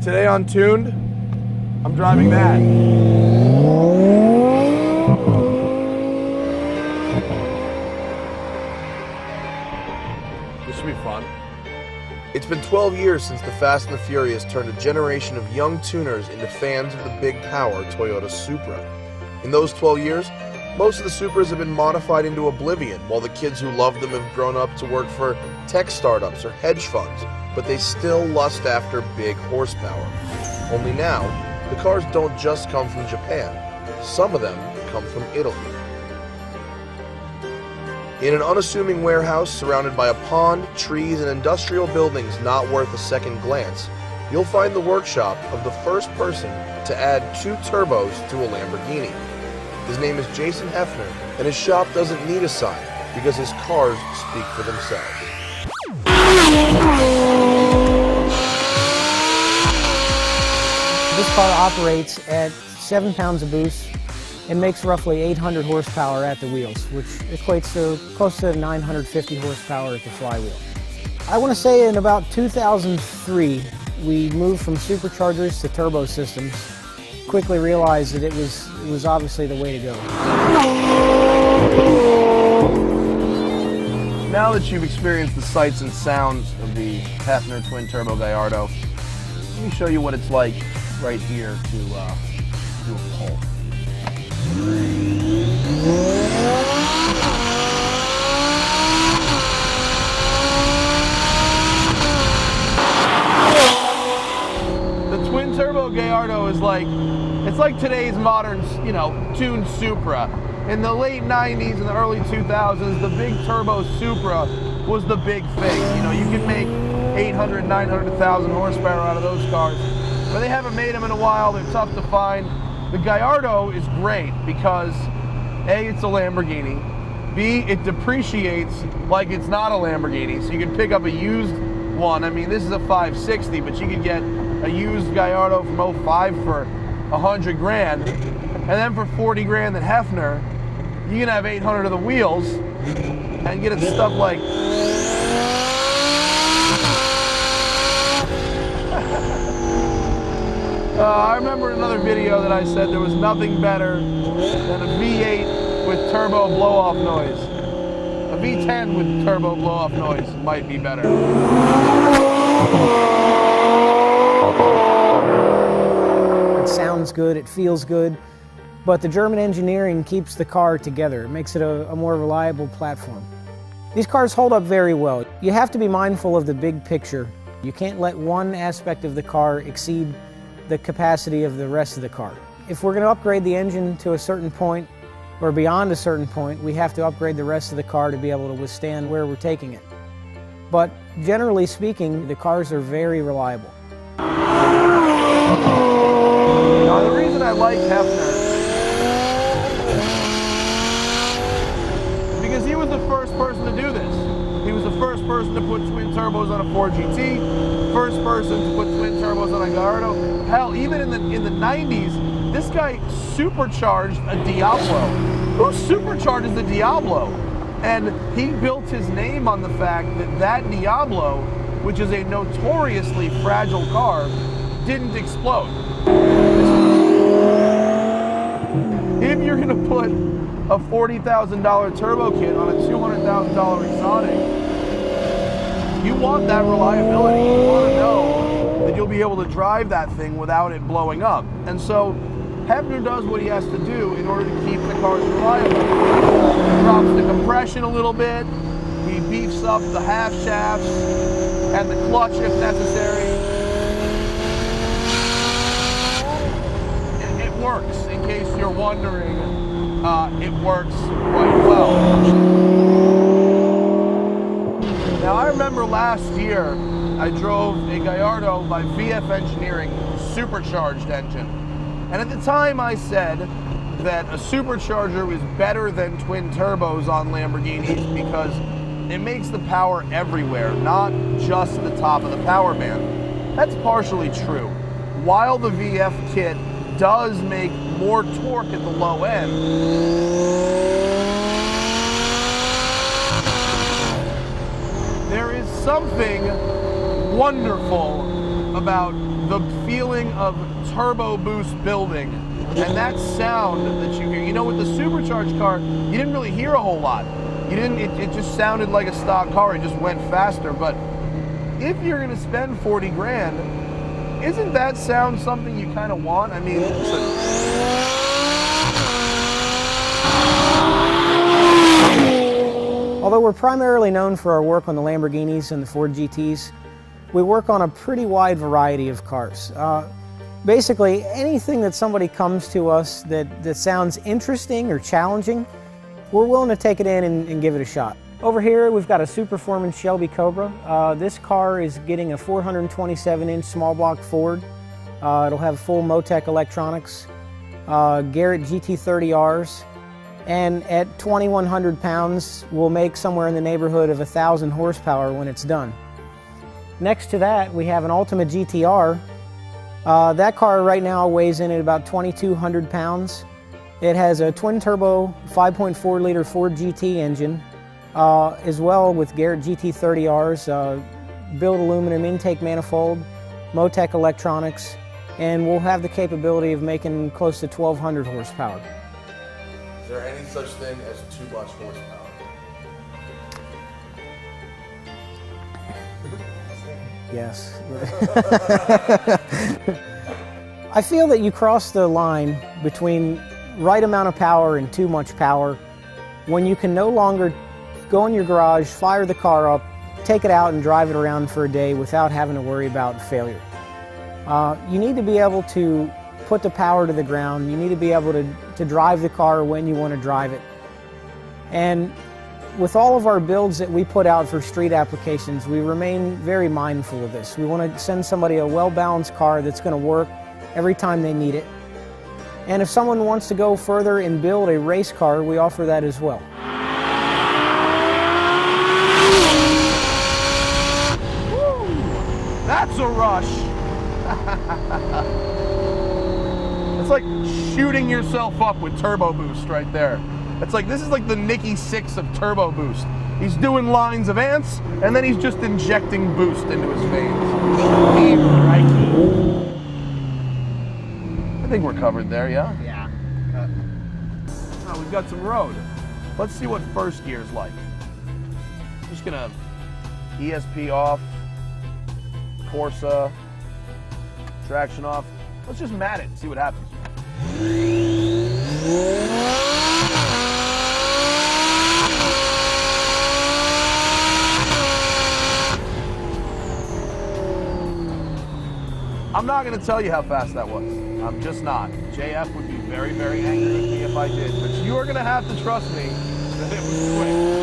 Today on Tuned, I'm driving that. This should be fun. It's been 12 years since the Fast and the Furious turned a generation of young tuners into fans of the big power Toyota Supra. In those 12 years, most of the Supras have been modified into oblivion, while the kids who love them have grown up to work for tech startups or hedge funds, but they still lust after big horsepower. Only now, the cars don't just come from Japan. Some of them come from Italy. In an unassuming warehouse surrounded by a pond, trees, and industrial buildings not worth a second glance, you'll find the workshop of the first person to add 2 turbos to a Lamborghini. His name is Jason Hefner, and his shop doesn't need a sign because his cars speak for themselves. This car operates at 7 pounds of boost and makes roughly 800 horsepower at the wheels, which equates to close to 950 horsepower at the flywheel. I want to say in about 2003, we moved from superchargers to turbo systems. Quickly realized that it was obviously the way to go. Now that you've experienced the sights and sounds of the Hefner Twin Turbo Gallardo, let me show you what it's like right here to do a pull. The Twin Turbo Gallardo is it's like today's modern, tuned Supra. In the late 90s and the early 2000s, the big turbo Supra was the big thing. You can make 800, 900, 1,000 horsepower out of those cars. But they haven't made them in a while. They're tough to find. The Gallardo is great because A, it's a Lamborghini. B, it depreciates like it's not a Lamborghini. So you can pick up a used one. I mean, this is a 560, but you could get a used Gallardo from 05 for 100 grand. And then for 40 grand at Hefner, you can have 800 of the wheels and get it stuff like I remember in another video that I said there was nothing better than a V8 with turbo blow-off noise. A V10 with turbo blow-off noise might be better. It sounds good, it feels good, but the German engineering keeps the car together. It makes it a more reliable platform. These cars hold up very well. You have to be mindful of the big picture. You can't let one aspect of the car exceed the capacity of the rest of the car. If we're going to upgrade the engine to a certain point or beyond a certain point, we have to upgrade the rest of the car to be able to withstand where we're taking it. But generally speaking, the cars are very reliable. Now, the reason I like Hefner is because he was the first person to do this. He was the first person to put twin turbos on a Ford GT, first person to put twin turbos on a Gallardo. Hell, even in the 90s, this guy supercharged a Diablo. Who supercharges the Diablo? And he built his name on the fact that that Diablo, which is a notoriously fragile car, didn't explode. If you're going to put a $40,000 turbo kit on a $200,000 exotic, you want that reliability. You want to know that you'll be able to drive that thing without it blowing up. And so Hefner does what he has to do in order to keep the cars reliable. He drops the compression a little bit, he beefs up the half shafts and the clutch if necessary. It works, in case you're wondering, it works quite well. Now, I remember last year, I drove a Gallardo by VF Engineering supercharged engine. And at the time I said that a supercharger is better than twin turbos on Lamborghinis because it makes the power everywhere, not just the top of the power band. That's partially true. While the VF kit does make more torque at the low end, there is something wonderful about the feeling of turbo boost building and that sound that you hear. You know, with the supercharged car, you didn't really hear a whole lot. You didn't. It just sounded like a stock car. It just went faster. But if you're going to spend 40 grand, isn't that sound something you kind of want? I mean, although we're primarily known for our work on the Lamborghinis and the Ford GTs, we work on a pretty wide variety of cars. Basically, anything that somebody comes to us that sounds interesting or challenging, we're willing to take it in and give it a shot. Over here, we've got a Superformance Shelby Cobra. This car is getting a 427-inch small block Ford. It'll have full Motec electronics, Garrett GT30Rs, and at 2,100 pounds, we'll make somewhere in the neighborhood of 1,000 horsepower when it's done. Next to that, we have an Ultima GTR. That car right now weighs in at about 2,200 pounds. It has a twin-turbo 5.4-liter Ford GT engine, as well with Garrett GT30Rs, built aluminum intake manifold, Motec electronics, and we'll have the capability of making close to 1,200 horsepower. Is there any such thing as too much horsepower? Yes. I feel that you cross the line between right amount of power and too much power when you can no longer go in your garage, fire the car up, take it out and drive it around for a day without having to worry about failure. You need to be able to put the power to the ground. You need to be able to drive the car when you want to drive it. And with all of our builds that we put out for street applications, we remain very mindful of this. We want to send somebody a well-balanced car that's going to work every time they need it. And if someone wants to go further and build a race car, we offer that as well. Woo! That's a rush. It's like shooting yourself up with turbo boost right there. It's like, this is like the Nicky 6 of turbo boost. He's doing lines of ants, and then he's just injecting boost into his veins. I think we're covered there, yeah? Yeah. Oh, we've got some road. Let's see what first gear's like. Just gonna ESP off, Corsa, traction off. Let's just mat it and see what happens. I'm not going to tell you how fast that was. I'm just not. JF would be very, very angry with me if I did. But you are going to have to trust me that it was quick.